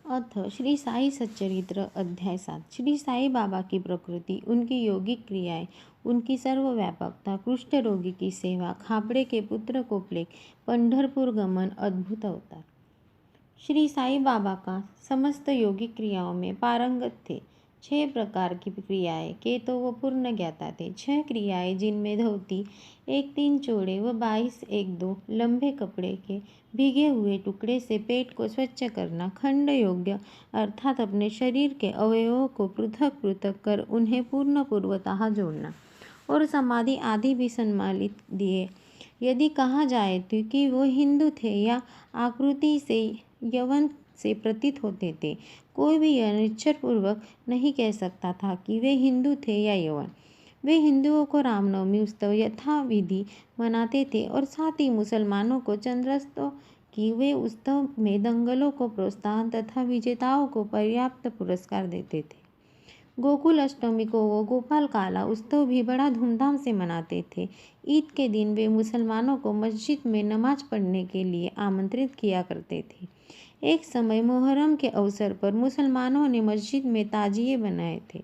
अथ श्री साई सच्चरित्र अध्याय 7। श्री साई बाबा की प्रकृति, उनकी योगिक क्रियाएं, उनकी सर्वव्यापकता, कुष्ठ रोगी की सेवा, खापड़े के पुत्र को प्लेग, पंढरपुर गमन, अद्भुत अवतार। श्री साई बाबा का समस्त योगिक क्रियाओं में पारंगत थे। 6 प्रकार की क्रियाएं के तो वो पूर्ण ज्ञाता थे। 6 क्रियाएं जिनमें धोती 1-3 चौड़े व 22 1-2 लंबे कपड़े के भीगे हुए टुकड़े से पेट को स्वच्छ करना, खंड योग्य अर्थात अपने शरीर के अवयवों को पृथक पृथक कर उन्हें पूर्ण पूर्वतः जोड़ना, और समाधि आदि भी सम्मिलित दिए। यदि कहा जाए तो कि वो हिंदू थे या आकृति से यवन से प्रतीत होते थे, कोई भी यह निश्चयपूर्वक नहीं कह सकता था कि वे हिंदू थे या यवन। वे हिंदुओं को रामनवमी उत्सव यथाविधि मनाते थे और साथ ही मुसलमानों को चंद्रोत्सव की वे उत्सव में दंगलों को प्रोत्साहन तथा विजेताओं को पर्याप्त पुरस्कार देते थे। गोकुल अष्टमी को वो गोपाल काला उत्सव भी बड़ा धूमधाम से मनाते थे। ईद के दिन वे मुसलमानों को मस्जिद में नमाज पढ़ने के लिए आमंत्रित किया करते थे। एक समय मुहर्रम के अवसर पर मुसलमानों ने मस्जिद में ताजिए बनाए थे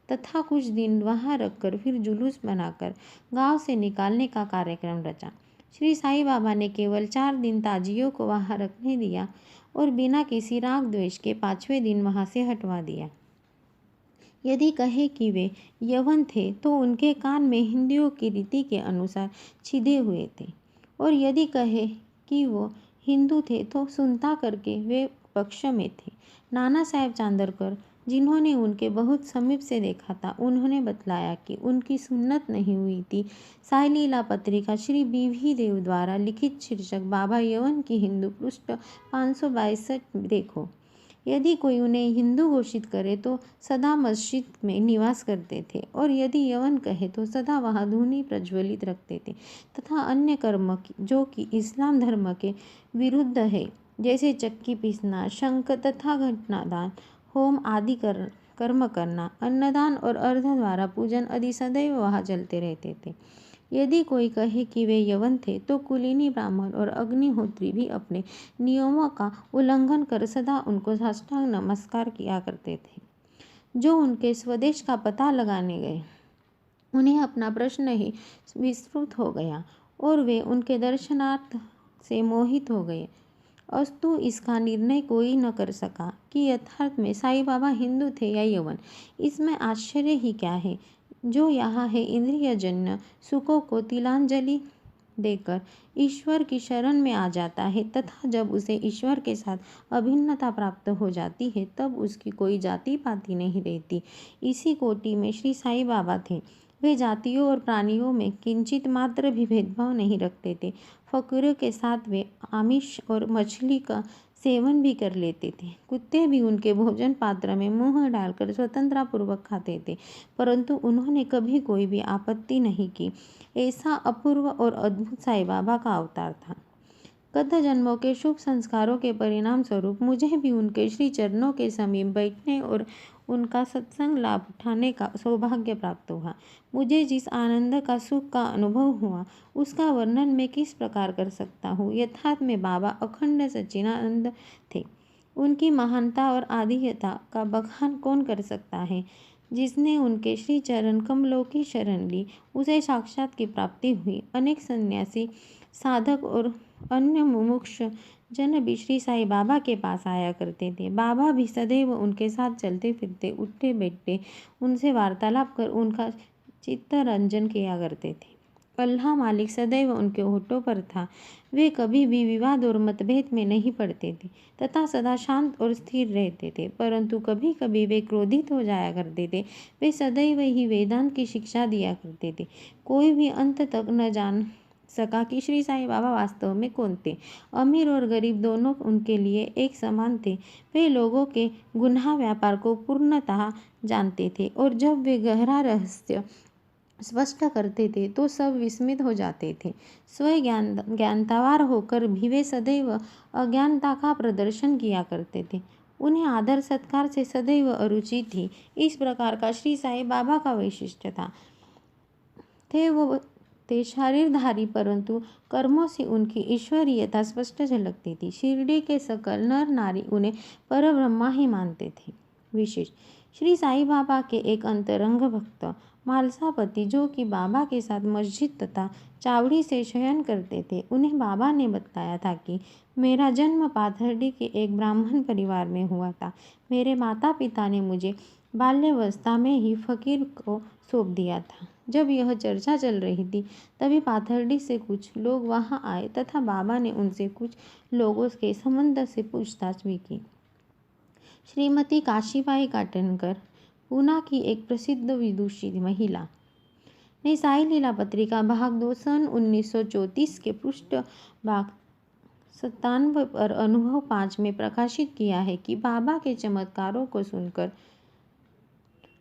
तथा कुछ दिन वहां रखकर फिर जुलूस बनाकर गांव से निकालने का कार्यक्रम रचा। श्री साई बाबा ने केवल 4 दिन ताजियों को वहां रखने दिया और बिना किसी राग द्वेष के 5वें दिन वहां से हटवा दिया। यदि कहे कि वे यवन थे तो उनके कान में हिंदुओं की रीति के अनुसार छिदे हुए थे, और यदि कहे कि वो हिंदू थे तो सुनता करके वे पक्ष में थे। नाना साहेब चांदरकर, जिन्होंने उनके बहुत समीप से देखा था, उन्होंने बतलाया कि उनकी सुन्नत नहीं हुई थी। साई लीला पत्रिका श्री BV देव द्वारा लिखित शीर्षक बाबा यवन की हिंदू, पृष्ठ 562 देखो। यदि कोई उन्हें हिंदू घोषित करे तो सदा मस्जिद में निवास करते थे, और यदि यवन कहे तो सदा वहाँ धूनी प्रज्वलित रखते थे तथा अन्य कर्म जो कि इस्लाम धर्म के विरुद्ध है, जैसे चक्की पीसना, शंख तथा घंटादान, होम आदि कर्म करना, अन्नदान और अर्ध द्वारा पूजन आदि सदैव वहाँ चलते रहते थे। यदि कोई कहे कि वे यवन थे तो कुलीनी ब्राह्मण और अग्निहोत्री भी अपने नियमों का उल्लंघन कर सदा उनको साष्टांग नमस्कार किया करते थे। जो उनके स्वदेश का पता लगाने गए, उन्हें अपना प्रश्न ही विस्मृत हो गया और वे उनके दर्शनार्थ से मोहित हो गए। अस्तु इसका निर्णय कोई न कर सका कि यथार्थ में साई बाबा हिंदू थे या यवन। इसमें आश्चर्य ही क्या है। जो यहाँ है इंद्रियजन्य सुखों को तिलांजलि देकर ईश्वर की शरण में आ जाता है तथा जब उसे ईश्वर के साथ अभिन्नता प्राप्त हो जाती है तब उसकी कोई जाति पाति नहीं रहती। इसी कोटि में श्री साई बाबा थे। वे जातियों और प्राणियों में किंचित मात्र भी भेदभाव नहीं रखते थे। फकीरों के साथ वे आमिष और मछली का सेवन भी कर लेते थे। कुत्ते भी उनके भोजन पात्र में मुंह डालकर स्वतंत्रता पूर्वक खाते थे, परंतु उन्होंने कभी कोई भी आपत्ति नहीं की। ऐसा अपूर्व और अद्भुत साई बाबा का अवतार था। गत जन्मों के शुभ संस्कारों के परिणाम स्वरूप मुझे भी उनके श्री चरणों के समीप बैठने और उनका सत्संग लाभ उठाने का सौभाग्य प्राप्त हुआ। मुझे जिस आनंद का सुख का अनुभव हुआ उसका वर्णन मैं किस प्रकार कर सकता हूँ। यथार्थ में बाबा अखंड सच्चिदानंद थे। उनकी महानता और आदियता का बखान कौन कर सकता है। जिसने उनके श्री चरण कमलों की शरण ली उसे साक्षात की प्राप्ति हुई। अनेक सन्यासी, साधक और अन्य मुमुक्ष जन भी श्री साई बाबा के पास आया करते थे। बाबा भी सदैव उनके साथ चलते फिरते, उठते बैठते, उनसे वार्तालाप कर उनका चित्तरंजन किया करते थे। अल्लाह मालिक सदैव उनके होठों पर था। वे कभी भी विवाद और मतभेद में नहीं पड़ते थे तथा सदा शांत और स्थिर रहते थे, परंतु कभी कभी वे क्रोधित हो जाया करते थे। वे सदैव ही वेदांत की शिक्षा दिया करते थे। कोई भी अंत तक न जान सका कि श्री साई बाबा वास्तव में कौन थे। अमीर और गरीब दोनों उनके लिए एक समान थे। वे लोगों के गुनाह व्यापार को पूर्णतः जानते थे, और जब वे गहरा रहस्य स्पष्ट करते थे तो सब विस्मित हो जाते थे। स्वयं ज्ञानतावार होकर भी वे सदैव अज्ञानता का प्रदर्शन किया करते थे। उन्हें आदर सत्कार से सदैव अरुचि थी। इस प्रकार का श्री साई बाबा का वैशिष्ट्य था। थे शरीरधारी, परंतु कर्मों से उनकी ईश्वरीयता स्पष्ट झलकती थी। शिरडी के सकल नर नारी उन्हें परब्रह्मा ही मानते थे। विशेष श्री साईं बाबा के एक अंतरंग भक्त मालसापति, जो कि बाबा के साथ मस्जिद तथा चावड़ी से शयन करते थे, उन्हें बाबा ने बताया था कि मेरा जन्म पाथर्डी के एक ब्राह्मण परिवार में हुआ था। मेरे माता पिता ने मुझे बाल्यावस्था में ही फकीर को सौंप दिया था। जब यह चर्चा चल रही थी, तभी पाथर्डी से कुछ लोग वहां आए तथा बाबा ने उनसे कुछ लोगों के संबंध से पूछताछ भी की। श्रीमती काशीबाई काटनकर, पूना की एक प्रसिद्ध विदुषी महिला, ने साई लीला पत्रिका भाग 2 सन 1934 के पृष्ठ भाग 97 पर अनुभव 5 में प्रकाशित किया है कि बाबा के चमत्कारों को सुनकर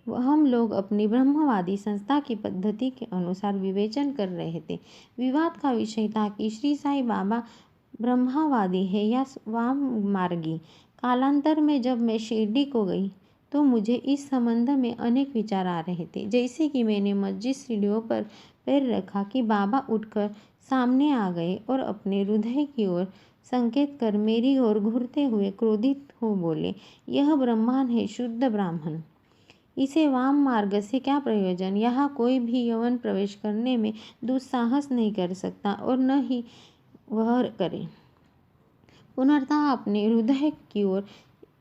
हम लोग अपनी ब्रह्मवादी संस्था की पद्धति के अनुसार विवेचन कर रहे थे। विवाद का विषय था कि श्री साईं बाबा ब्रह्मवादी है या वाम मार्गी। कालांतर में जब मैं शिरडी को गई तो मुझे इस संबंध में अनेक विचार आ रहे थे। जैसे कि मैंने मस्जिद सीढ़ियों पर पैर रखा कि बाबा उठकर सामने आ गए और अपने हृदय की ओर संकेत कर मेरी ओर घूरते हुए क्रोधित हो बोले, यह ब्राह्मण है, शुद्ध ब्राह्मण। इसे वाम मार्ग से क्या प्रयोजन? यहाँ कोई भी यवन प्रवेश करने में दुस्साहस नहीं कर सकता और न ही वह करे। पुनर्तः अपने हृदय की ओर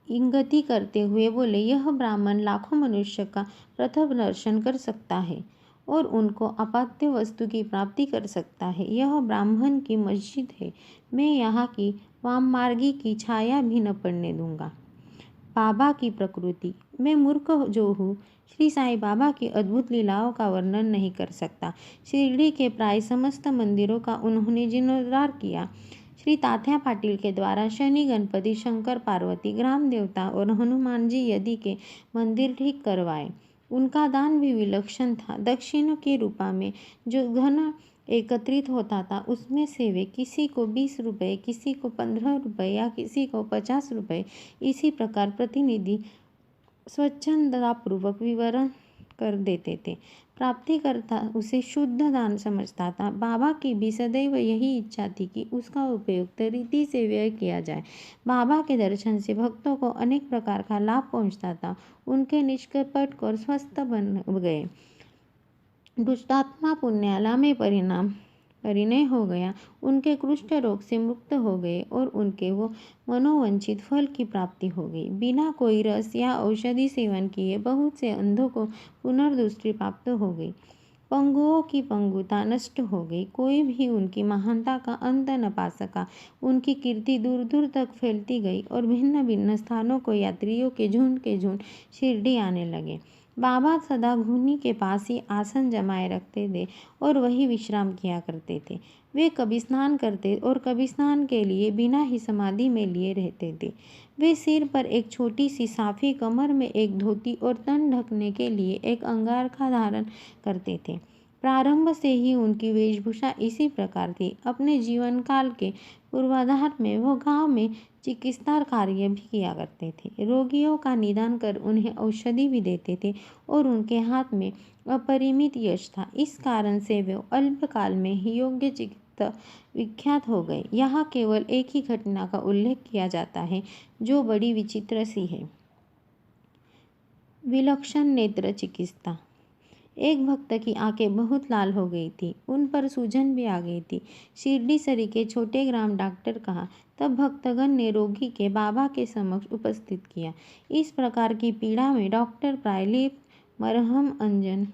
इंगित करते हुए बोले, यह ब्राह्मण लाखों मनुष्य का प्रथम दर्शन कर सकता है और उनको अपाद्य वस्तु की प्राप्ति कर सकता है। यह ब्राह्मण की मस्जिद है। मैं यहाँ की वाममार्गी की छाया भी न पड़ने दूंगा। बाबा की प्रकृति। मैं मूर्ख जो हूँ, श्री साईं बाबा की अद्भुत लीलाओं का वर्णन नहीं कर सकता। शिरडी के प्राय समस्त मंदिरों का उन्होंने जीर्णोद्धार किया। श्री तात्या पाटिल के द्वारा शनि, गणपति, शंकर पार्वती, ग्राम देवता और हनुमान जी यदि के मंदिर ठीक करवाए। उनका दान भी विलक्षण था। दक्षिण के रूपा में जो धन एकत्रित होता था, उसमें से वे किसी को 20 रुपये, किसी को 15 रुपये या किसी को 50 रुपये, इसी प्रकार प्रतिनिधि स्वच्छंदतापूर्वक विवरण कर देते थे। प्राप्तिकर्ता उसे शुद्ध दान समझता था। बाबा की भी सदैव यही इच्छा थी कि उसका उपयुक्त रीति से व्यय किया जाए। बाबा के दर्शन से भक्तों को अनेक प्रकार का लाभ पहुंचता था। उनके निष्कपट और स्वस्थ बन गए। दुष्टात्मा पुण्याला में परिणय हो गया। उनके कुष्ठ रोग से मुक्त हो गए और उनके वो मनोवंचित फल की प्राप्ति हो गई। बिना कोई रस या औषधि सेवन किए बहुत से अंधों को पुनर्दृष्टि प्राप्त हो गई। पंगुओं की पंगुता नष्ट हो गई। कोई भी उनकी महानता का अंत न पा सका। उनकी कीर्ति दूर दूर तक फैलती गई और भिन्न भिन्न स्थानों को यात्रियों के झुंड शिरडी आने लगे। बाबा सदा घूनी के पास ही आसन जमाए रखते थे और वही विश्राम किया करते थे। वे कभी स्नान करते और कभी स्नान के लिए बिना ही समाधि में लिए रहते थे। वे सिर पर एक छोटी सी साफी, कमर में एक धोती और तन ढकने के लिए एक अंगारखा धारण करते थे। प्रारंभ से ही उनकी वेशभूषा इसी प्रकार थी। अपने जीवन काल के पूर्वाधार में वो गांव में चिकित्सा कार्य भी किया करते थे। रोगियों का निदान कर उन्हें औषधि भी देते थे और उनके हाथ में अपरिमित यश था। इस कारण से वे अल्पकाल में ही योग्य चिकित्सक विख्यात हो गए। यहाँ केवल एक ही घटना का उल्लेख किया जाता है जो बड़ी विचित्र सी है। विलक्षण नेत्र चिकित्सा। एक भक्त की आंखें बहुत लाल हो गई थी। उन पर सूजन भी आ गई थी। शिरडी सरी के छोटे ग्राम डॉक्टर कहा। तब भक्तगण ने रोगी के बाबा के समक्ष उपस्थित किया। इस प्रकार की पीड़ा में डॉक्टर प्रायलेप, मरहम, अंजन,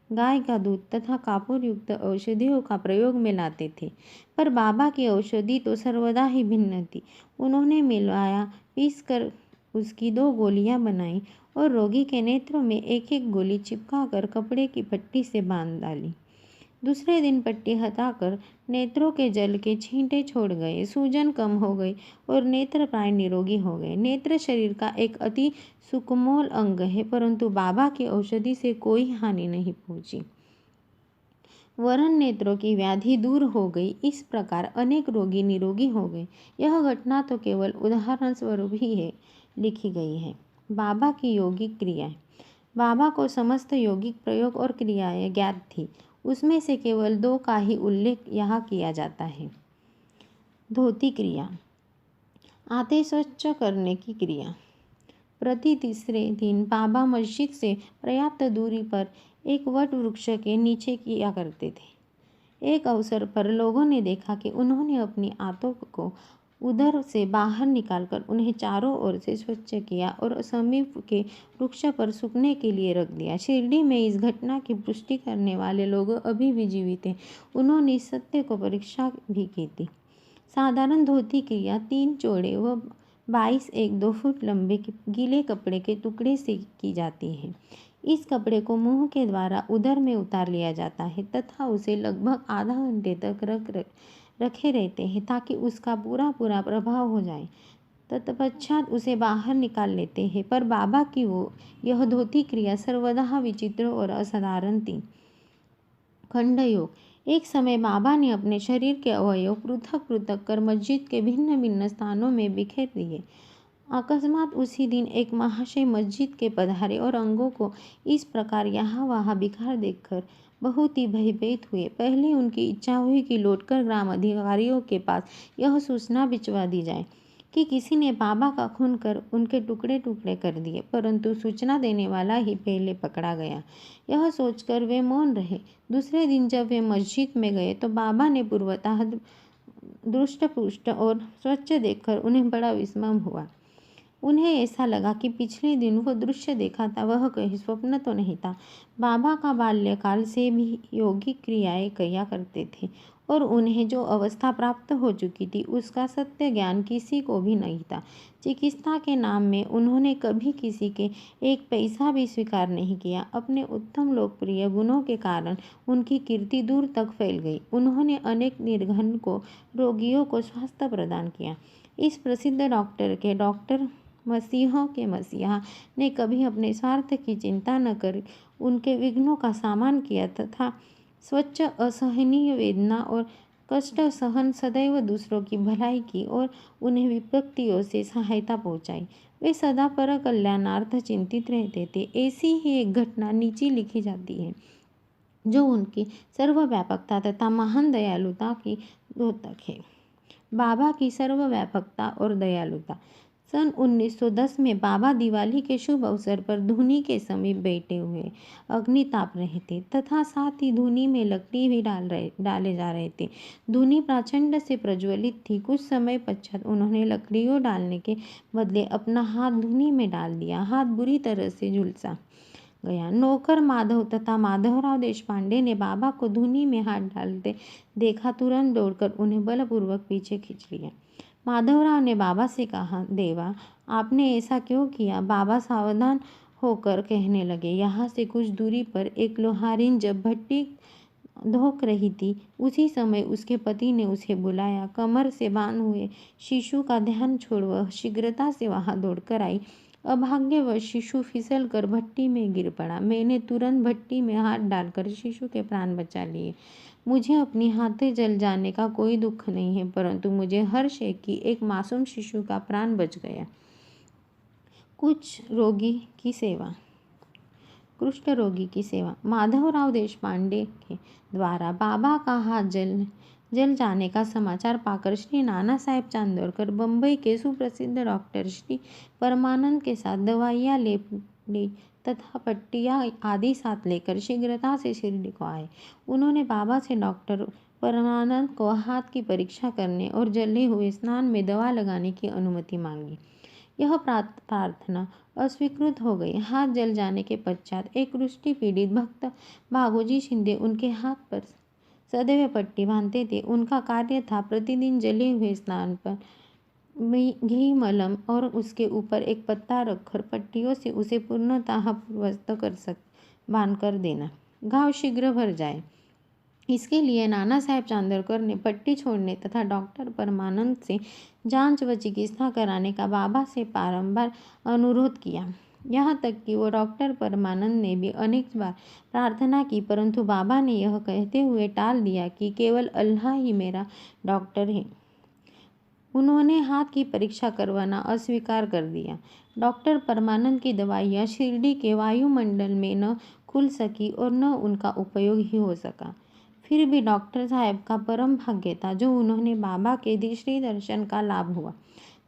गाय का दूध तथा कापूर युक्त औषधियों का प्रयोग में लाते थे, पर बाबा की औषधि तो सर्वदा ही भिन्न थी। उन्होंने मिलाया, पीस कर उसकी 2 गोलियां बनाई और रोगी के नेत्रों में एक एक गोली चिपकाकर कपड़े की पट्टी से बांध डाली। दूसरे दिन पट्टी हटाकर नेत्रों के जल के छींटे छोड़ गए। सूजन कम हो गई और नेत्र प्राय निरोगी हो गए। नेत्र शरीर का एक अति सुकोमल अंग है, परंतु बाबा की औषधि से कोई हानि नहीं पहुंची। वरन नेत्रों की व्याधि दूर हो गई। इस प्रकार अनेक रोगी निरोगी हो गए। यह घटना तो केवल उदाहरण स्वरूप ही है लिखी गई है। बाबा की योगिक क्रियाएं। बाबा को समस्त योगिक प्रयोग और क्रियाएं ज्ञात थी। उसमें से केवल 2 का ही उल्लेख यहाँ किया जाता है। धोती क्रिया, आते स्वच्छ करने की क्रिया। प्रति तीसरे दिन बाबा मस्जिद से पर्याप्त दूरी पर एक वट वृक्ष के नीचे किया करते थे। एक अवसर पर लोगों ने देखा कि उन्होंने अपनी आंतों को उधर से बाहर निकालकर उन्हें चारों ओर से स्वच्छ किया और समीप के वृक्ष पर सूखने के लिए रख दिया। शिरडी में इस घटना की पुष्टि करने वाले लोग अभी भी जीवित हैं। उन्होंने इस सत्य को परीक्षा भी की थी। साधारण धोती क्रिया 3 चौड़े व 22 1-2 फुट लंबे गीले कपड़े के टुकड़े से की जाती है। इस कपड़े को मुंह के द्वारा उदर में उतार लिया जाता है तथा उसे लगभग आधा घंटे तक रखे रहते हैं ताकि उसका पूरा प्रभाव हो जाए। तत्पश्चात उसे बाहर निकाल लेते हैं। पर बाबा की यह धोती क्रिया सर्वदा विचित्र और असाधारण थी। खंड योग। एक समय बाबा ने अपने शरीर के अवयव पृथक पृथक कर मस्जिद के भिन्न भिन्न स्थानों में बिखेर दिए। अकस्मात उसी दिन एक महाशय मस्जिद के पधारे और अंगों को इस प्रकार यहाँ वहाँ बिखर देखकर बहुत ही भयभीत हुए। पहले उनकी इच्छा हुई कि लौटकर ग्राम अधिकारियों के पास यह सूचना भिजवा दी जाए कि किसी ने बाबा का खून कर उनके टुकड़े टुकड़े कर दिए, परंतु सूचना देने वाला ही पहले पकड़ा गया। यह सोचकर वे मौन रहे। दूसरे दिन जब वे मस्जिद में गए तो बाबा ने पूर्वतः दृष्ट पुष्ट और स्वच्छ देखकर उन्हें बड़ा विस्मय हुआ। उन्हें ऐसा लगा कि पिछले दिन वह दृश्य देखा था वह कहीं स्वप्न तो नहीं था। बाबा का बाल्यकाल से भी यौगिक क्रियाएं किया करते थे और उन्हें जो अवस्था प्राप्त हो चुकी थी उसका सत्य ज्ञान किसी को भी नहीं था। चिकित्सा के नाम में उन्होंने कभी किसी के एक पैसा भी स्वीकार नहीं किया। अपने उत्तम लोकप्रिय गुणों के कारण उनकी कीर्ति दूर तक फैल गई। उन्होंने अनेक निर्धन को रोगियों को स्वास्थ्य प्रदान किया। इस प्रसिद्ध डॉक्टर के डॉक्टर मसीहों के मसीहा ने कभी अपने स्वार्थ की चिंता न कर उनके विघ्नों का सामना किया तथा स्वच्छ असहनीय वेदना और कष्ट सहन सदैव दूसरों की भलाई की और उन्हें विपत्तियों से सहायता पहुंचाई। वे सदा पर कल्याणार्थ चिंतित रहते थे। ऐसी ही एक घटना नीचे लिखी जाती है जो उनकी सर्वव्यापकता तथा महान दयालुता की द्योतक है। बाबा की सर्वव्यापकता और दयालुता। सन 1910 में बाबा दिवाली के शुभ अवसर पर धूनी के समीप बैठे हुए अग्नि ताप रहे थे तथा साथ ही धूनी में लकड़ी भी डाले जा रहे थे। धूनी प्रचंड से प्रज्वलित थी। कुछ समय पश्चात उन्होंने लकड़ियों डालने के बदले अपना हाथ धूनी में डाल दिया। हाथ बुरी तरह से झुलसा गया। नौकर माधव तथा माधवराव देशपांडे ने बाबा को धूनी में हाथ डालते देखा। तुरंत दौड़कर उन्हें बलपूर्वक पीछे खींच लिया। माधवराव ने बाबा से कहा, देवा, आपने ऐसा क्यों किया? बाबा सावधान होकर कहने लगे, यहाँ से कुछ दूरी पर एक लोहारिन जब भट्टी धोक रही थी उसी समय उसके पति ने उसे बुलाया। कमर से बांध हुए शिशु का ध्यान छोड़ वह शीघ्रता से वहां दौड़कर आई। अभाग्यवश शिशु फिसल कर भट्टी में गिर पड़ा। मैंने तुरंत भट्टी में हाथ डालकर शिशु के प्राण बचा लिए। मुझे अपनी हाथें जल जाने का कोई दुख नहीं है, परंतु मुझे हर्ष है कि एक मासूम शिशु का प्राण बच गया। कुछ रोगी की सेवा। कुष्ठ रोगी की सेवा। माधवराव देशपांडे के द्वारा बाबा का हाथ जल जाने का समाचार पाकर श्री नाना साहेब चांदोरकर बम्बई के सुप्रसिद्ध डॉक्टर श्री परमानंद के साथ दवाइयाँ ले तथा पट्टियाँ आदि साथ लेकर शीघ्रता से शिरडी को आए। उन्होंने बाबा से डॉक्टर परमानंद को हाथ की परीक्षा करने और जले हुए स्नान में दवा लगाने की अनुमति मांगी। यह प्रार्थना अस्वीकृत हो गई। हाथ जल जाने के पश्चात एक कुष्ठ पीड़ित भक्त भागोजी शिंदे उनके हाथ पर सदैव पट्टी बांधते थे। उनका कार्य था प्रतिदिन जले हुए स्नान पर घी मलम और उसके ऊपर एक पत्ता रखकर पट्टियों से उसे पूर्णतः पूर्वस्त बांध कर देना, घाव शीघ्र भर जाए। इसके लिए नाना साहेब चांदोरकर ने पट्टी छोड़ने तथा डॉक्टर परमानंद से जांच व चिकित्सा कराने का बाबा से बारंबार अनुरोध किया। यहाँ तक कि वो डॉक्टर परमानंद ने भी अनेक बार प्रार्थना की, परंतु बाबा ने यह कहते हुए टाल दिया कि केवल अल्लाह ही मेरा डॉक्टर है। उन्होंने हाथ की परीक्षा करवाना अस्वीकार कर दिया। डॉक्टर परमानंद की दवाइयाँ शिरडी के वायुमंडल में न खुल सकी और न उनका उपयोग ही हो सका। फिर भी डॉक्टर साहब का परम भाग्य था जो उन्होंने बाबा के श्री दर्शन का लाभ हुआ।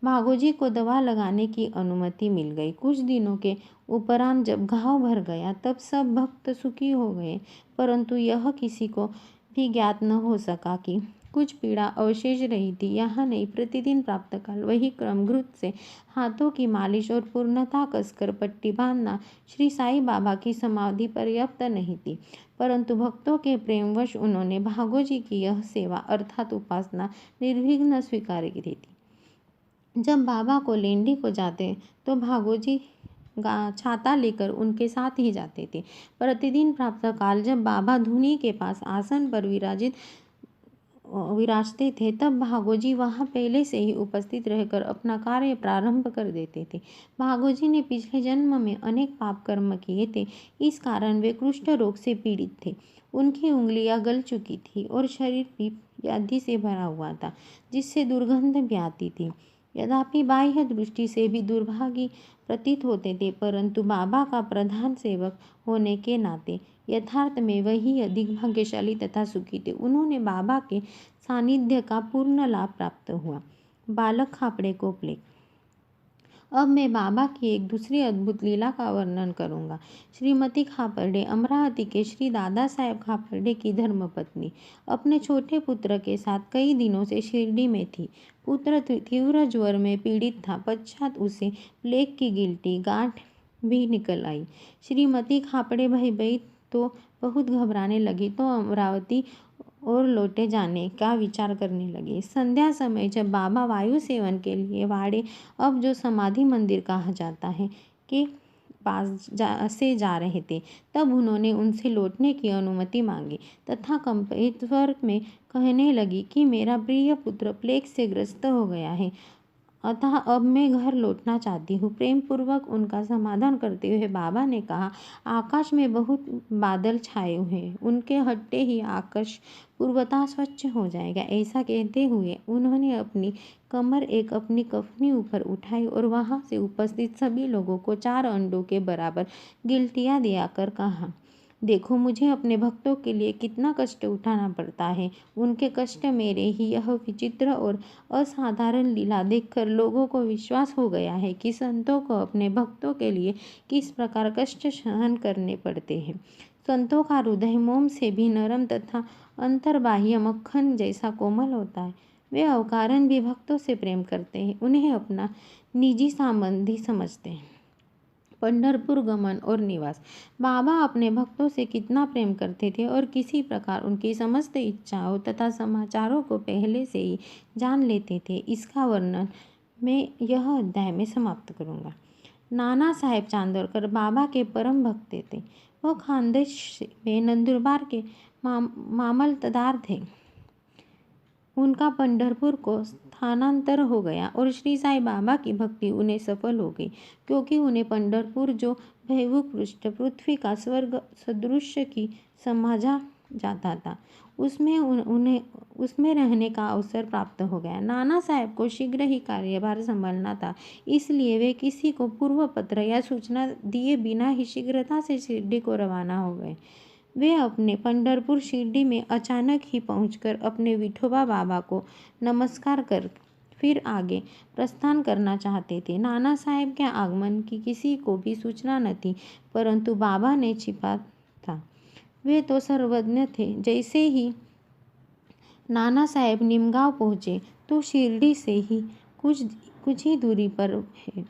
भागोजी को दवा लगाने की अनुमति मिल गई। कुछ दिनों के उपरांत जब घाव भर गया तब सब भक्त सुखी हो गए, परंतु यह किसी को भी ज्ञात न हो सका कि कुछ पीड़ा अवशेष रही थी। यहाँ नहीं, प्रतिदिन प्रातःकाल वही क्रम घृत से हाथों की मालिश और पूर्णतः कसकर पट्टी बांधना श्री साईं बाबा की समाधि पर्याप्त नहीं थी, परंतु भक्तों के प्रेमवश उन्होंने भागोजी की यह सेवा अर्थात उपासना निर्विघ्न स्वीकार की थी। जब बाबा को लेंडी को जाते तो भागोजी छाता लेकर उनके साथ ही जाते थे। प्रतिदिन प्रातःकाल जब बाबा धुनी के पास आसन पर विराजते थे तब भागोजी वहां पहले से ही उपस्थित रहकर अपना कार्य प्रारंभ कर देते थे। भागोजी ने पिछले जन्म में अनेक पाप कर्म किए थे, इस कारण वे कुष्ठ रोग से पीड़ित थे। उनकी उंगलियां गल चुकी थी और शरीर भी व्याधि से भरा हुआ था, जिससे दुर्गंध भी आती थी। यद्यपि बाह्य दृष्टि से भी दुर्भागी प्रतीत होते थे, परंतु बाबा का प्रधान सेवक होने के नाते यथार्थ में वही अधिक भाग्यशाली तथा सुखी थे। उन्होंने बाबा के सानिध्य का पूर्ण लाभ प्राप्त हुआ। बालक खापड़े को प्लेग। अब मैं बाबा की एक दूसरी अद्भुत लीला का वर्णन करूंगा। श्रीमती खापर्डे अमरावती के श्री दादा साहेब खापर्डे की धर्मपत्नी अपने छोटे पुत्र के साथ कई दिनों से शिरडी में थी। पुत्र तीव्र ज्वर में पीड़ित था। पश्चात उसे प्लेग की गिल्टी गांठ भी निकल आई। श्रीमती खापर्डे भयभीत तो बहुत घबराने लगी तो अमरावती और लौटे जाने का विचार करने लगे। संध्या समय जब बाबा वायु सेवन के लिए वाड़े, अब जो समाधि मंदिर कहा जाता है, के पास जा रहे थे, तब उन्होंने उनसे लौटने की अनुमति मांगी तथा कंपित स्वर में कहने लगी कि मेरा प्रिय पुत्र प्लेग से ग्रस्त हो गया है, अतः अब मैं घर लौटना चाहती हूँ। प्रेम पूर्वक उनका समाधान करते हुए बाबा ने कहा, आकाश में बहुत बादल छाए हुए हैं, उनके हटते ही आकाश पूर्वतः स्वच्छ हो जाएगा। ऐसा कहते हुए उन्होंने अपनी कमर एक अपनी कफनी ऊपर उठाई और वहां से उपस्थित सभी लोगों को 4 अंडों के बराबर गिल्टियां दियाकर कहा, देखो मुझे अपने भक्तों के लिए कितना कष्ट उठाना पड़ता है। उनके कष्ट मेरे ही यह विचित्र और असाधारण लीला देखकर लोगों को विश्वास हो गया है कि संतों को अपने भक्तों के लिए किस प्रकार कष्ट सहन करने पड़ते हैं। संतों का हृदय मोम से भी नरम तथा अंतर्बाह्य मक्खन जैसा कोमल होता है। वे अवकारण भी भक्तों से प्रेम करते हैं, उन्हें अपना निजी संबंधी समझते हैं। पंढरपुर गमन और निवास। बाबा अपने भक्तों से कितना प्रेम करते थे और किसी प्रकार उनकी समस्त इच्छाओं तथा समाचारों को पहले से ही जान लेते थे, इसका वर्णन मैं यह अध्याय में समाप्त करूंगा। नाना साहेब चांदोरकर बाबा के परम भक्त थे। वह खानदेश में नंदुरबार के मामलतदार थे। उनका पंढरपुर को स्थानांतर हो गया और श्री साईं बाबा की भक्ति उन्हें सफल हो गई, क्योंकि उन्हें पंढरपुर जो भयभूत पृष्ठ पृथ्वी का स्वर्ग सदृश की समझा जाता था, उसमें रहने का अवसर प्राप्त हो गया। नाना साहेब को शीघ्र ही कार्यभार संभालना था, इसलिए वे किसी को पूर्व पत्र या सूचना दिए बिना ही शीघ्रता से शिरडी को रवाना हो गए। वे अपने पंढरपुर शिरडी में अचानक ही पहुंचकर अपने विठोबा बाबा को नमस्कार कर फिर आगे प्रस्थान करना चाहते थे। नाना साहेब के आगमन की किसी को भी सूचना न थी, परंतु बाबा ने छिपा था। वे तो सर्वज्ञ थे। जैसे ही नाना साहेब निमगांव पहुंचे तो शिरडी से ही कुछ ही दूरी पर है।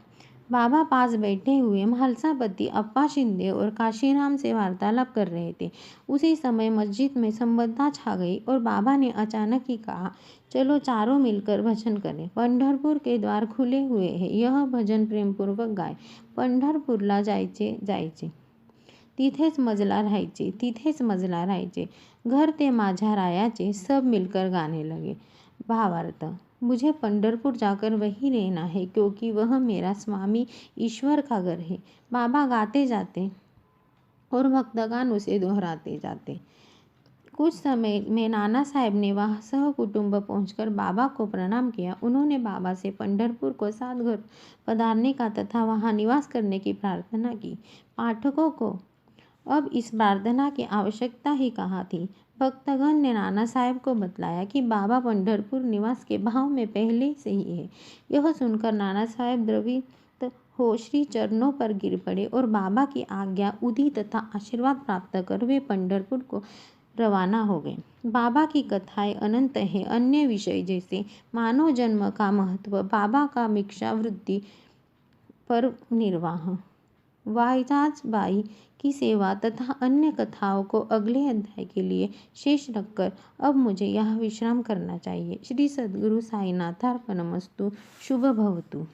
बाबा पास बैठे हुए महालसापति अप्पा शिंदे और काशीराम से वार्तालाप कर रहे थे। उसी समय मस्जिद में संबद्धता छा गई और बाबा ने अचानक ही कहा, चलो चारों मिलकर भजन करें। पंढरपुर के द्वार खुले हुए हैं, यह भजन प्रेमपूर्वक गाय। पंढरपूरला जायचे जायचे, तिथेच मजला राहायचे, तिथेच मजला राहायचे, घर ते माझ्या रायाचे, सब मिलकर गाने लगे। भावार्थ, मुझे पंढरपुर जाकर वही रहना है, क्योंकि वह मेरा स्वामी ईश्वर का घर है। बाबा गाते जाते और भक्तगान उसे दोहराते जाते। कुछ समय में नाना साहेब ने वहां सहकुटुंब पहुंचकर बाबा को प्रणाम किया। उन्होंने बाबा से पंढरपुर को साथ घर पधारने का तथा वहां निवास करने की प्रार्थना की। पाठकों को अब इस प्रार्थना की आवश्यकता ही कहाँ थी। भक्तगण ने नाना साहेब को बतलाया कि बाबा पंढरपुर निवास के भाव में पहले से ही है। यह सुनकर नाना साहेब द्रवित हो श्री चरणों पर गिर पड़े और बाबा की आज्ञा उदी तथा आशीर्वाद प्राप्त कर वे पंढरपुर को रवाना हो गए। बाबा की कथाएं अनंत है। अन्य विषय जैसे मानव जन्म का महत्व, बाबा का भिक्षावृत्ति पर निर्वाह, वाइजाजबाई की सेवा तथा अन्य कथाओं को अगले अध्याय के लिए शेष रखकर अब मुझे यह विश्राम करना चाहिए। श्री सद्गुरु साईनाथार्पणमस्तु। शुभ भवतु।